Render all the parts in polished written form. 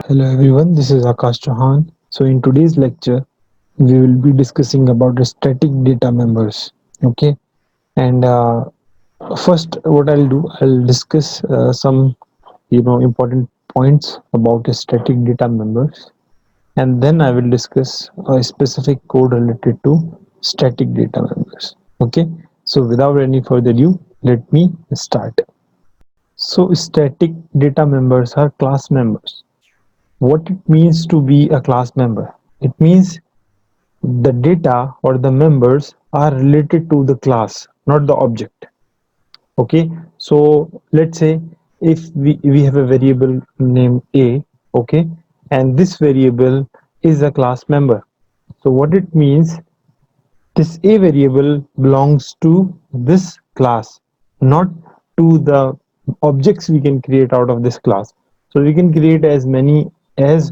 Hello everyone, this is Akash Chauhan. So in today's lecture, we will be discussing about the static data members. Okay, and first, what I'll do, I'll discuss some important points about the static data members, and then I will discuss a specific code related to static data members. Okay, so without any further ado, let me start. So static data members are class members. What it means to be a class member? It means the data or the members are related to the class, not the object. Okay, so let's say if we have a variable named a, okay, and this variable is a class member. So what it means, this a variable belongs to this class, not to the objects we can create out of this class. So we can create as many as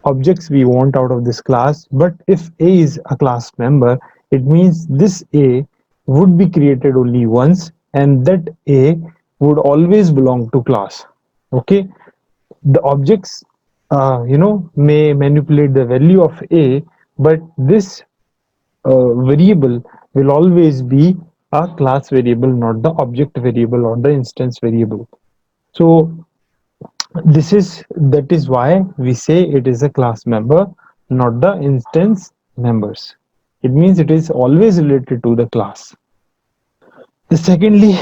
objects we want out of this class, but if a is a class member, it means this a would be created only once, and that a would always belong to class. Okay, the objects may manipulate the value of a, but this variable will always be a class variable, not the object variable or the instance variable. So that is why we say it is a class member, not the instance members. It means it is always related to the class. Secondly,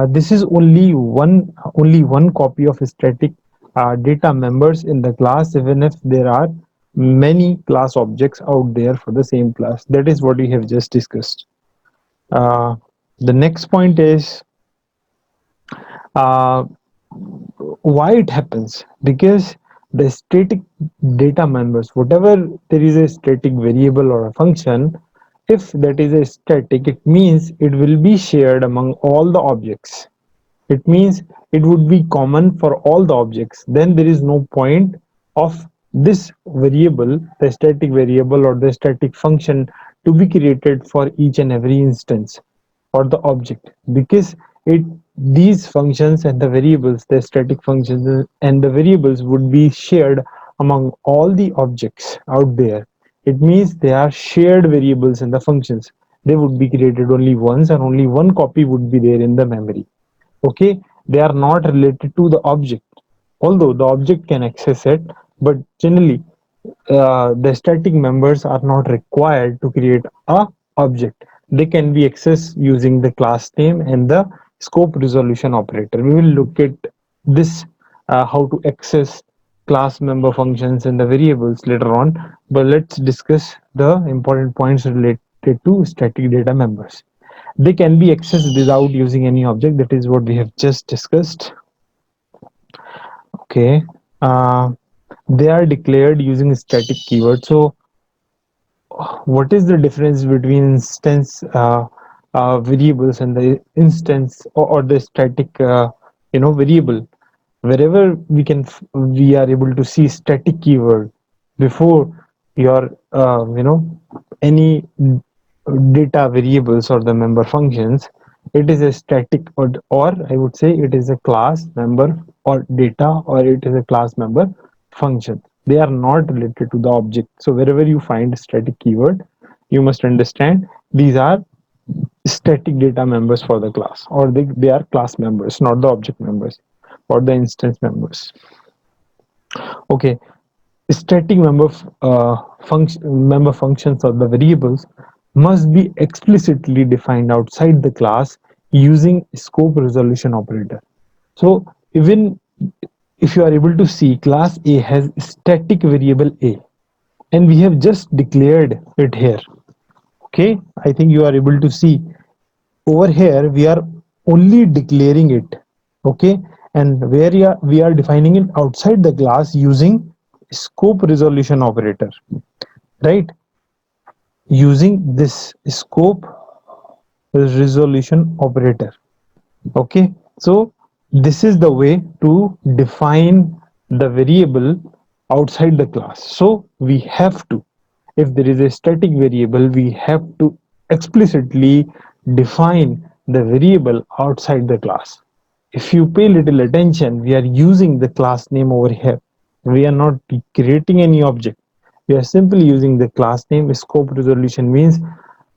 this is only one copy of static data members in the class, even if there are many class objects out there for the same class. That is what we have just discussed. Uh, the next point is uh, why it happens, because the static data members, whatever there is a static variable or a function, if that is a static, it means it will be shared among all the objects. It means it would be common for all the objects. Then there is no point of this variable, the static variable or the static function, to be created for each and every instance or the object, because it these functions and the variables, the static functions and the variables, would be shared among all the objects out there. It means they are shared variables and the functions. They would be created only once, and only one copy would be there in the memory. Okay, they are not related to the object, although the object can access it, but generally the static members are not required to create a object. They can be accessed using the class name and the scope resolution operator. We will look at this, how to access class member functions and the variables later on, but let's discuss the important points related to static data members. They can be accessed without using any object. That is what we have just discussed. Okay, uh, they are declared using static keywords. So what is the difference between instance variables and the instance, or the static variable? Wherever we are able to see static keyword before your any data variables or the member functions, it is a static, or I would say it is a class member or data, or it is a class member function. They are not related to the object. So wherever you find static keyword, you must understand these are static data members for the class, or they are class members, not the object members or the instance members. Okay, static member functions or the variables must be explicitly defined outside the class using scope resolution operator. So even if you are able to see, class A has static variable a, and we have just declared it here. Okay, I think you are able to see over here we are only declaring it. Okay, and where we are defining it outside the class using scope resolution operator, right? Using this scope resolution operator. Okay, so this is the way to define the variable outside the class. So we have to, if there is a static variable, we have to explicitly define the variable outside the class. If you pay little attention, we are using the class name over here. We are not creating any object. We are simply using the class name. Scope resolution means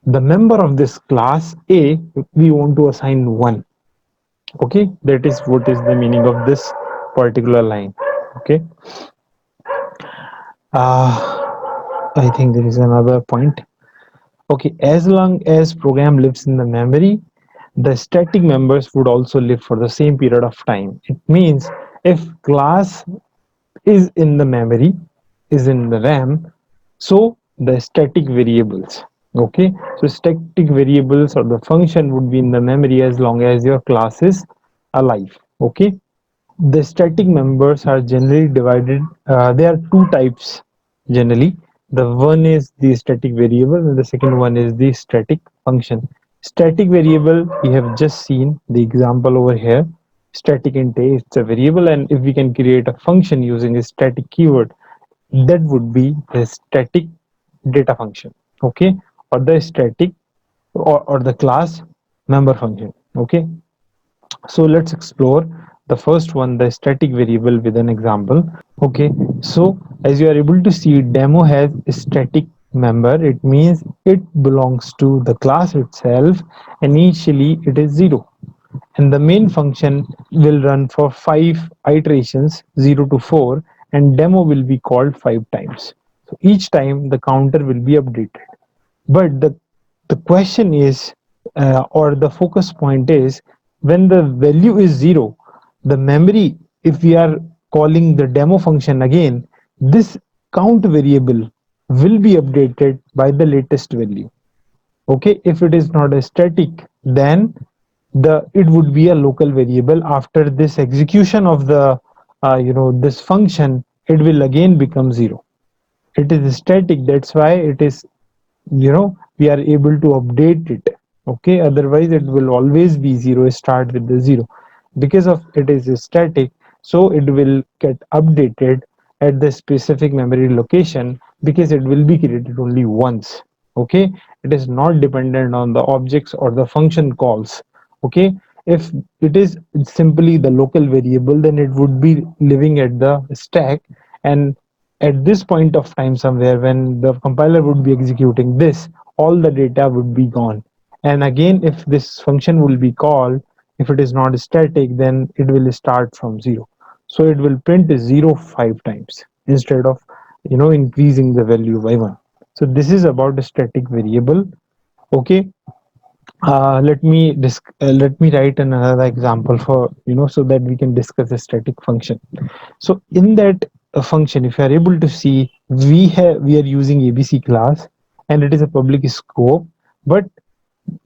the member of this class A, we want to assign 1. Okay, that is what is the meaning of this particular line. Okay, I think there is another point. Okay, as long as program lives in the memory, the static members would also live for the same period of time. It means if class is in the memory, is in the RAM, so the static variables, okay, so static variables or the function would be in the memory as long as your class is alive. Okay, the static members are generally divided, there are two types generally. The one is the static variable and the second one is the static function. Static variable, we have just seen the example over here. Static int a, it's a variable, and if we can create a function using a static keyword, that would be the static data function. Okay, or the static, or the class member function. Okay, so let's explore the first one, the static variable, with an example. Okay, so as you are able to see, demo has a static member. It means it belongs to the class itself. Initially it is 0, and the main function will run for 5 iterations, 0 to 4, and demo will be called 5 times. So each time the counter will be updated. But the question is, or the focus point is, when the value is 0, the memory, if we are calling the demo function again, this count variable will be updated by the latest value. Okay, if it is not a static, then it would be a local variable. After this execution of the this function, it will again become 0. It is static, that's why it is, we are able to update it. Okay, otherwise it will always be 0, start with the 0. Because of it is static, so it will get updated at the specific memory location, because it will be created only once. Okay, it is not dependent on the objects or the function calls. Okay, if it is simply the local variable, then it would be living at the stack, and at this point of time somewhere, when the compiler would be executing this, all the data would be gone. And again, if this function will be called, if it is not static, then it will start from 0. So it will print 0 5 times instead of increasing the value by 1. So this is about the static variable. Okay, let me write another example for, so that we can discuss the static function. So in that function, if you are able to see, we are using ABC class, and it is a public scope, but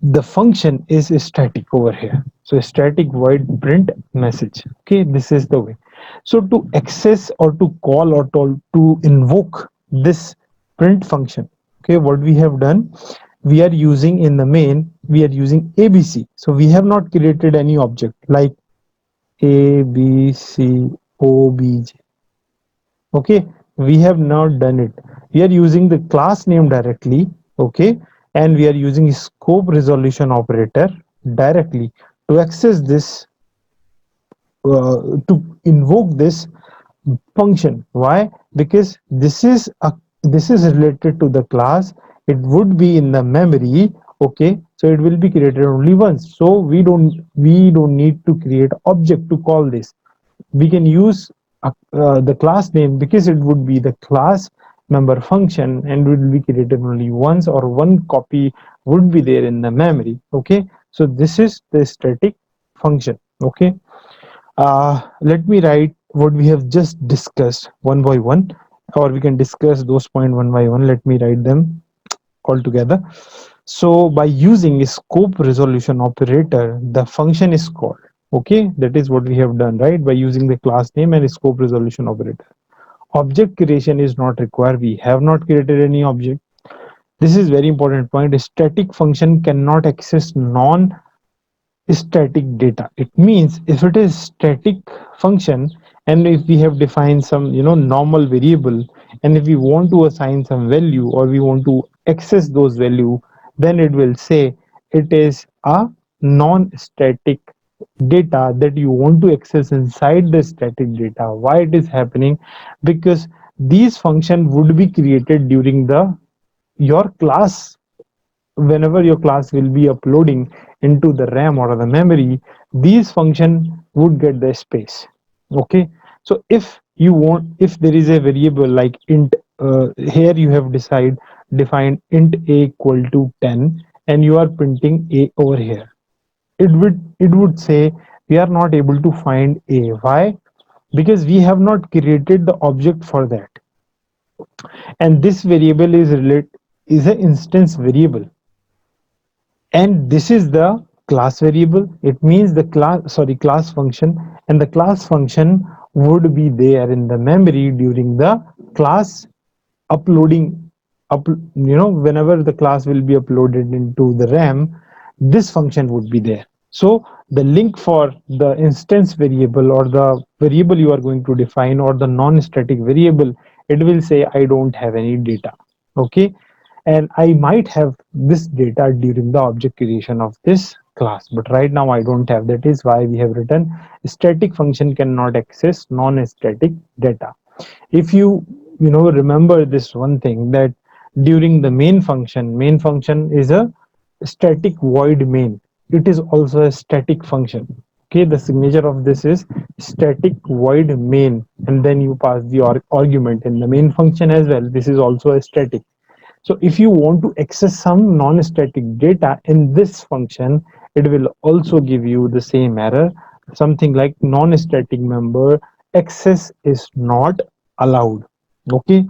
the function is static over here. So static void print message. Okay, this is the way. So to access or to call or to invoke this print function, okay, what we have done, we are using in the main, we are using ABC. So we have not created any object like ABCOBJ. Okay, we have not done it. We are using the class name directly. Okay, and we are using scope resolution operator directly to access this, to invoke this function. Why? Because this is related to the class. It would be in the memory. Okay, so it will be created only once, so we don't need to create object to call this. We can use the class name, because it would be the class member function and will be created only once, or one copy would be there in the memory. Okay, so this is the static function. Okay, let me write what we have just discussed one by one, or we can discuss those point one by one. Let me write them all together. So by using a scope resolution operator, the function is called. Okay, that is what we have done, right? By using the class name and scope resolution operator. Object creation is not required. We have not created any object. This is very important point. A static function cannot access non static data. It means if it is static function, and if we have defined some normal variable, and if we want to assign some value or we want to access those value, then it will say it is a non static data that you want to access inside the static data. Why it is happening? Because these function would be created during the your class. Whenever your class will be uploading into the RAM or the memory, these function would get the space. Okay, so if you want, if there is a variable like int, here you have defined int a equal to 10, and you are printing a over here, it would say we are not able to find a. Why? Because we have not created the object for that, and this variable is an instance variable, and this is the class variable. It means the class function, and the class function would be there in the memory during the class uploading. Whenever the class will be uploaded into the RAM, this function would be there. So the link for the instance variable or the variable you are going to define or the non-static variable, it will say I don't have any data. Okay, and I might have this data during the object creation of this class, but right now I don't have. That is why we have written static function cannot access non-static data. If you remember this one thing, that during the main function is a static void main. It is also a static function. Okay, the signature of this is static void main, and then you pass the argument in the main function as well. This is also a static. So if you want to access some non-static data in this function, it will also give you the same error, something like non-static member access is not allowed. Okay,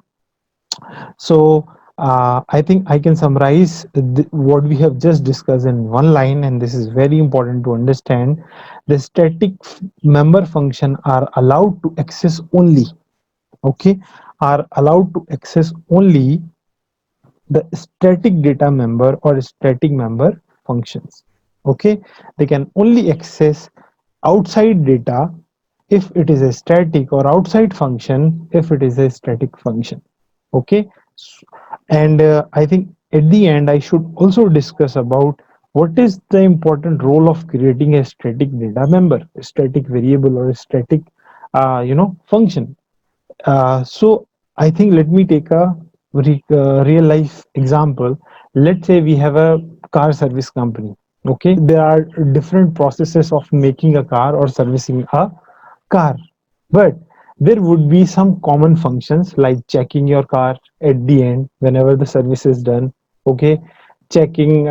so I think I can summarize what we have just discussed in one line, and this is very important to understand. The static member function are allowed to access only, okay, are allowed to access only the static data member or static member functions. Okay, they can only access outside data if it is a static, or outside function if it is a static function. Okay, and I think at the end I should also discuss about what is the important role of creating a static data member, a static variable, or a static function. So I think let me take a real life example. Let's say we have a car service company. Okay, there are different processes of making a car or servicing a car, but there would be some common functions like checking your car at the end whenever the service is done. Okay, checking,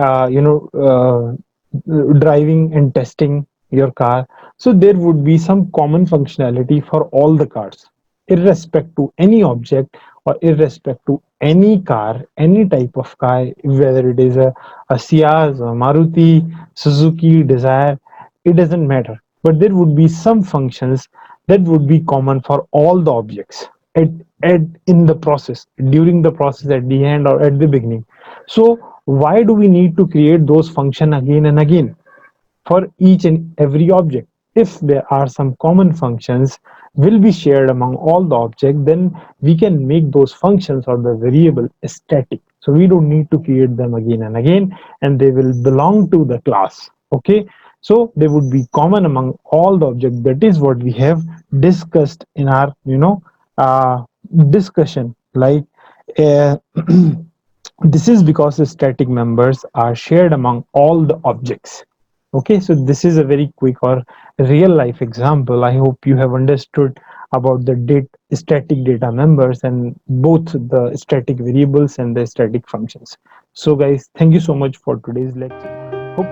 driving and testing your car. So there would be some common functionality for all the cars, irrespective to any object or irrespective to any car, any type of car, whether it is a Ciaz, a Maruti, Suzuki, Desire, it doesn't matter. But there would be some functions that would be common for all the objects at, at in the process, during the process, at the end or at the beginning. So why do we need to create those function again and again for each and every object? If there are some common functions will be shared among all the objects, then we can make those functions or the variable static. So we don't need to create them again and again, and they will belong to the class. Okay, so they would be common among all the objects. That is what we have discussed in our uh, discussion. Like uh, this is because the static members are shared among all the objects. Okay, so this is a very quick or real life example. I hope you have understood about the static data members and both the static variables and the static functions. So guys, thank you so much for today's lecture. Hope